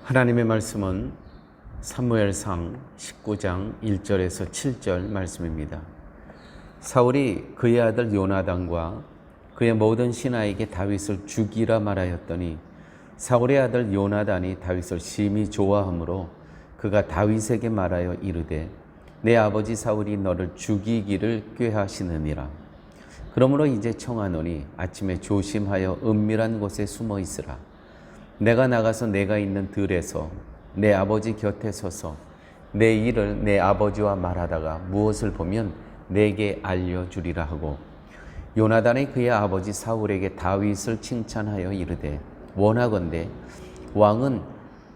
하나님의 말씀은 사무엘상 19장 1절에서 7절 말씀입니다. 사울이 그의 아들 요나단과 그의 모든 신하에게 다윗을 죽이라 말하였더니 사울의 아들 요나단이 다윗을 심히 좋아하므로 그가 다윗에게 말하여 이르되 내 아버지 사울이 너를 죽이기를 꾀하시느니라. 그러므로 이제 청하노니 아침에 조심하여 은밀한 곳에 숨어 있으라. 내가 나가서 내가 있는 들에서 내 아버지 곁에 서서 내 일을 내 아버지와 말하다가 무엇을 보면 내게 알려주리라 하고, 요나단이 그의 아버지 사울에게 다윗을 칭찬하여 이르되 원하건대 왕은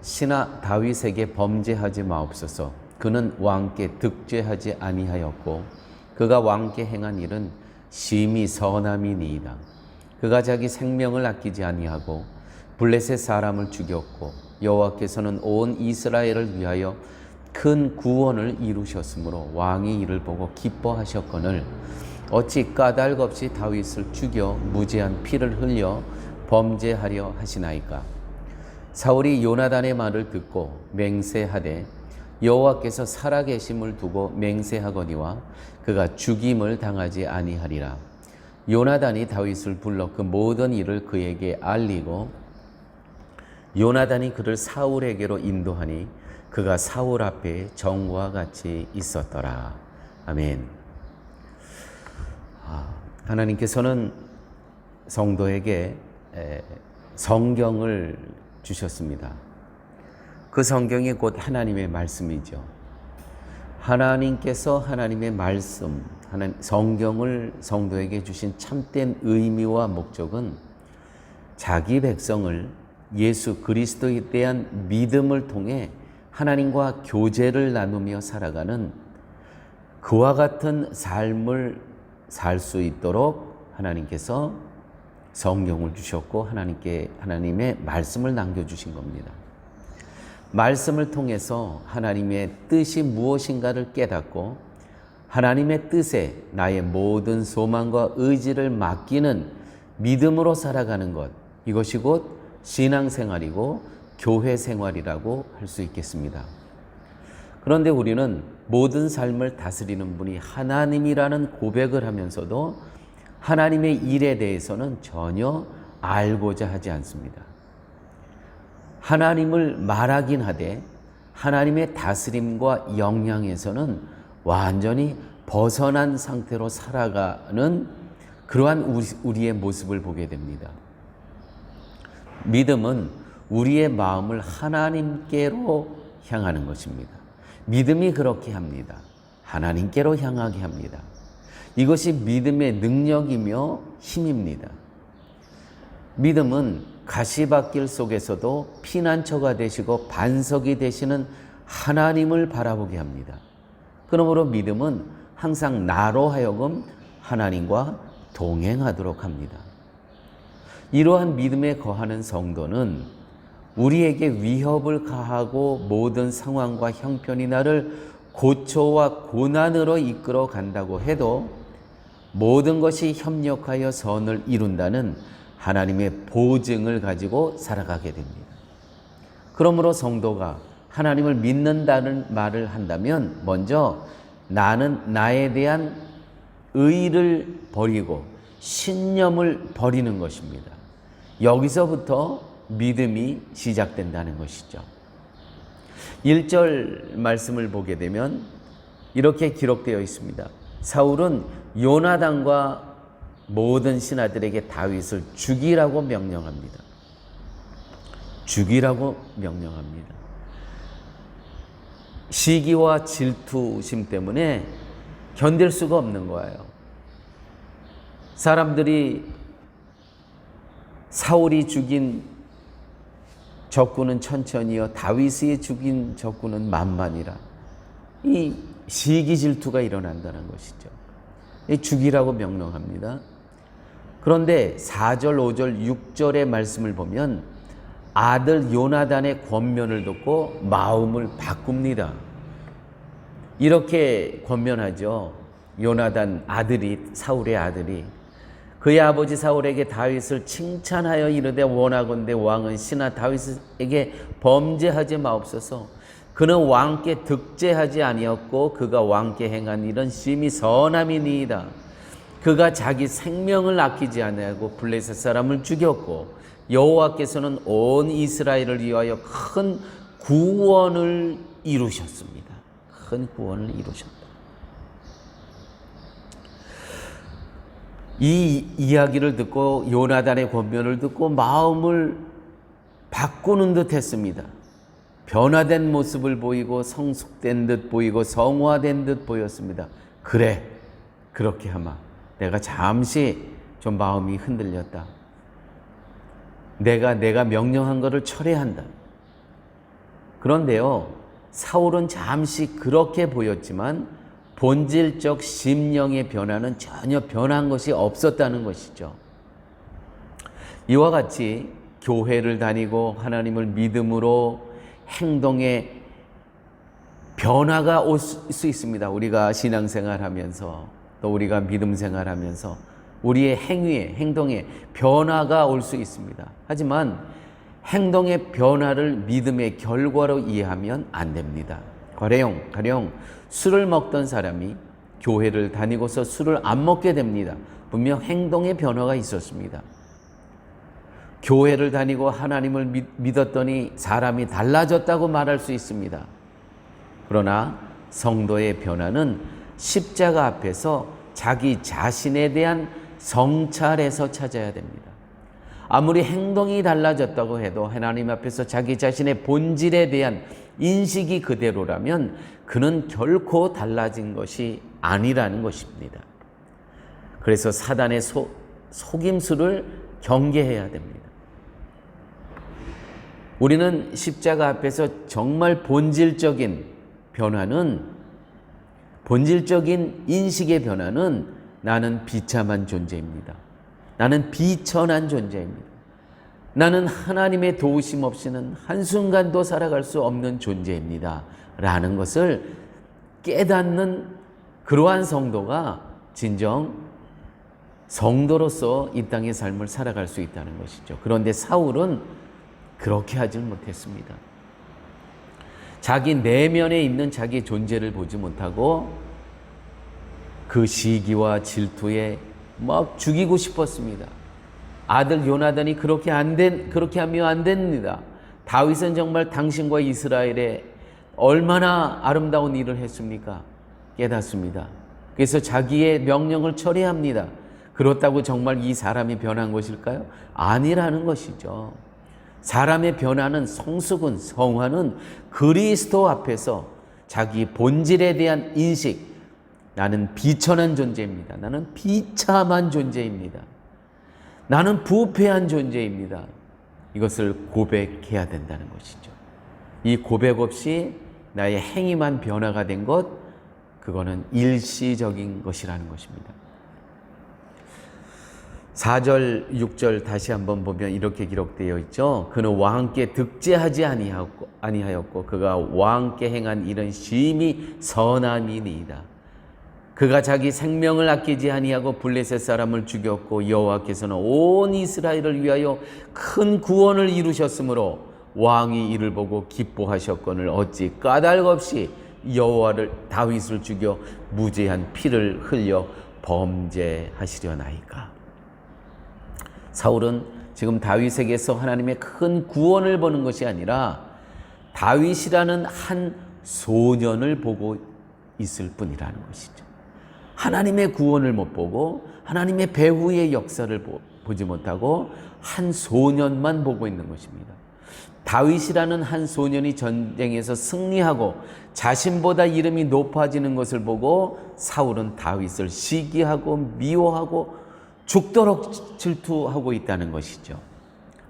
신하 다윗에게 범죄하지 마옵소서. 그는 왕께 득죄하지 아니하였고 그가 왕께 행한 일은 심히 선함이니이다. 그가 자기 생명을 아끼지 아니하고 블레셋 사람을 죽였고 여호와께서는 온 이스라엘을 위하여 큰 구원을 이루셨으므로 왕이 이를 보고 기뻐하셨거늘 어찌 까닭 없이 다윗을 죽여 무죄한 피를 흘려 범죄하려 하시나이까. 사울이 요나단의 말을 듣고 맹세하되 여호와께서 살아계심을 두고 맹세하거니와 그가 죽임을 당하지 아니하리라. 요나단이 다윗을 불러 그 모든 일을 그에게 알리고 요나단이 그를 사울에게로 인도하니 그가 사울 앞에 정과 같이 있었더라. 아멘. 하나님께서는 성도에게 성경을 주셨습니다. 그 성경이 곧 하나님의 말씀이죠. 하나님께서 하나님의 말씀, 성경을 성도에게 주신 참된 의미와 목적은 자기 백성을 예수 그리스도에 대한 믿음을 통해 하나님과 교제를 나누며 살아가는 그와 같은 삶을 살 수 있도록 하나님께서 성경을 주셨고 하나님의 말씀을 남겨주신 겁니다. 말씀을 통해서 하나님의 뜻이 무엇인가를 깨닫고 하나님의 뜻에 나의 모든 소망과 의지를 맡기는 믿음으로 살아가는 것, 이것이 곧 신앙생활이고 교회 생활이라고 할 수 있겠습니다. 그런데 우리는 모든 삶을 다스리는 분이 하나님이라는 고백을 하면서도 하나님의 일에 대해서는 전혀 알고자 하지 않습니다. 하나님을 말하긴 하되 하나님의 다스림과 영향에서는 완전히 벗어난 상태로 살아가는 그러한 우리의 모습을 보게 됩니다. 믿음은 우리의 마음을 하나님께로 향하는 것입니다. 믿음이 그렇게 합니다. 하나님께로 향하게 합니다. 이것이 믿음의 능력이며 힘입니다. 믿음은 가시밭길 속에서도 피난처가 되시고 반석이 되시는 하나님을 바라보게 합니다. 그러므로 믿음은 항상 나로 하여금 하나님과 동행하도록 합니다. 이러한 믿음에 거하는 성도는 우리에게 위협을 가하고 모든 상황과 형편이 나를 고초와 고난으로 이끌어 간다고 해도 모든 것이 협력하여 선을 이룬다는 하나님의 보증을 가지고 살아가게 됩니다. 그러므로 성도가 하나님을 믿는다는 말을 한다면 먼저 나는 나에 대한 의의를 버리고 신념을 버리는 것입니다. 여기서부터 믿음이 시작된다는 것이죠. 1절 말씀을 보게 되면 이렇게 기록되어 있습니다. 사울은 요나단과 모든 신하들에게 다윗을 죽이라고 명령합니다. 죽이라고 명령합니다. 시기와 질투심 때문에 견딜 수가 없는 거예요. 사람들이 사울이 죽인 적군은 천천히요 다윗이 죽인 적군은 만만이라, 이 시기 질투가 일어난다는 것이죠. 죽이라고 명령합니다. 그런데 4절, 5절, 6절의 말씀을 보면 아들 요나단의 권면을 듣고 마음을 바꿉니다. 이렇게 권면하죠. 요나단 아들이, 사울의 아들이 그의 아버지 사울에게 다윗을 칭찬하여 이르되 원하건대 왕은 신하 다윗에게 범죄하지 마옵소서. 그는 왕께 득죄하지 아니었고 그가 왕께 행한 일은 심히 선함이니이다. 그가 자기 생명을 아끼지 아니하고 블레셋 사람을 죽였고 여호와께서는 온 이스라엘을 위하여 큰 구원을 이루셨습니다. 큰 구원을 이루셨다. 이 이야기를 듣고 요나단의 권면을 듣고 마음을 바꾸는 듯 했습니다. 변화된 모습을 보이고 성숙된 듯 보이고 성화된 듯 보였습니다. 그래, 그렇게 하마. 내가 잠시 좀 마음이 흔들렸다. 내가 명령한 것을 철회한다. 그런데요, 사울은 잠시 그렇게 보였지만 본질적 심령의 변화는 전혀 변한 것이 없었다는 것이죠. 이와 같이 교회를 다니고 하나님을 믿음으로 행동에 변화가 올 수 있습니다. 우리가 신앙생활하면서 또 우리가 믿음 생활하면서 우리의 행위에 행동에 변화가 올 수 있습니다. 하지만 행동의 변화를 믿음의 결과로 이해하면 안 됩니다. 가령 술을 먹던 사람이 교회를 다니고서 술을 안 먹게 됩니다. 분명 행동의 변화가 있었습니다. 교회를 다니고 하나님을 믿었더니 사람이 달라졌다고 말할 수 있습니다. 그러나 성도의 변화는 십자가 앞에서 자기 자신에 대한 성찰에서 찾아야 됩니다. 아무리 행동이 달라졌다고 해도 하나님 앞에서 자기 자신의 본질에 대한 인식이 그대로라면 그는 결코 달라진 것이 아니라는 것입니다. 그래서 사단의 속임수를 경계해야 됩니다. 우리는 십자가 앞에서 정말 본질적인 인식의 변화는 나는 비참한 존재입니다. 나는 비천한 존재입니다. 나는 하나님의 도우심 없이는 한순간도 살아갈 수 없는 존재입니다. 라는 것을 깨닫는 그러한 성도가 진정 성도로서 이 땅의 삶을 살아갈 수 있다는 것이죠. 그런데 사울은 그렇게 하질 못했습니다. 자기 내면에 있는 자기 존재를 보지 못하고 그 시기와 질투에 막 죽이고 싶었습니다. 아들 요나단이 그렇게 하면 안 됩니다. 다윗은 정말 당신과 이스라엘에 얼마나 아름다운 일을 했습니까? 깨닫습니다. 그래서 자기의 명령을 철회합니다. 그렇다고 정말 이 사람이 변한 것일까요? 아니라는 것이죠. 사람의 변화는 성숙은 성화는 그리스도 앞에서 자기 본질에 대한 인식, 나는 비천한 존재입니다. 나는 비참한 존재입니다. 나는 부패한 존재입니다. 이것을 고백해야 된다는 것이죠. 이 고백 없이 나의 행위만 변화가 된 것, 그거는 일시적인 것이라는 것입니다. 4절, 6절 다시 한번 보면 이렇게 기록되어 있죠. 그는 왕께 득죄하지 아니하였고 그가 왕께 행한 일은 심히 선함이니이다. 그가 자기 생명을 아끼지 아니하고 블레셋 사람을 죽였고 여호와께서는 온 이스라엘을 위하여 큰 구원을 이루셨으므로 왕이 이를 보고 기뻐하셨거늘 어찌 까닭 없이 여호와를 다윗을 죽여 무죄한 피를 흘려 범죄하시려나이까. 사울은 지금 다윗에게서 하나님의 큰 구원을 보는 것이 아니라 다윗이라는 한 소년을 보고 있을 뿐이라는 것이죠. 하나님의 구원을 못 보고 하나님의 배후의 역사를 보지 못하고 한 소년만 보고 있는 것입니다. 다윗이라는 한 소년이 전쟁에서 승리하고 자신보다 이름이 높아지는 것을 보고 사울은 다윗을 시기하고 미워하고 죽도록 질투하고 있다는 것이죠.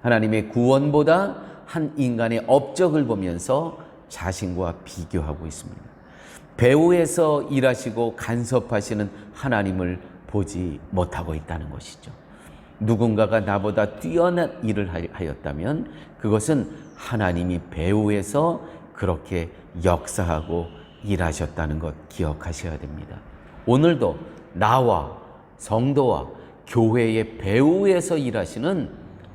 하나님의 구원보다 한 인간의 업적을 보면서 자신과 비교하고 있습니다. 배후에서 일하시고 간섭하시는 하나님을 보지 못하고 있다는 것이죠. 누군가가 나보다 뛰어난 일을 하였다면 그것은 하나님이 배후에서 그렇게 역사하고 일하셨다는 것 기억하셔야 됩니다. 오늘도 나와 성도와 교회의 배후에서 일하시는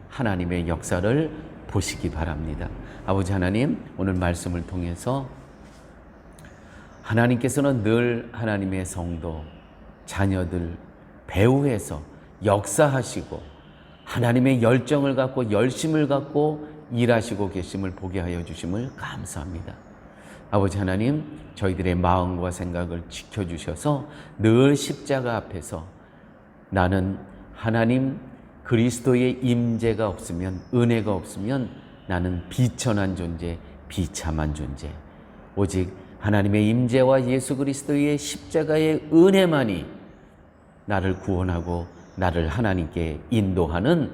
하나님의 역사를 보시기 바랍니다. 아버지 하나님, 오늘 말씀을 통해서 하나님께서는 늘 하나님의 성도, 자녀들 배후에서 역사하시고 하나님의 열정을 갖고 열심을 갖고 일하시고 계심을 보게 하여 주심을 감사합니다. 아버지 하나님, 저희들의 마음과 생각을 지켜주셔서 늘 십자가 앞에서 나는 하나님 그리스도의 임재가 없으면, 은혜가 없으면 나는 비천한 존재, 비참한 존재, 오직 하나님의 임재와 예수 그리스도의 십자가의 은혜만이 나를 구원하고 나를 하나님께 인도하는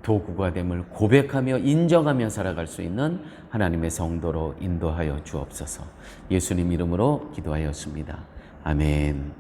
도구가 됨을 고백하며 인정하며 살아갈 수 있는 하나님의 성도로 인도하여 주옵소서. 예수님 이름으로 기도하였습니다. 아멘.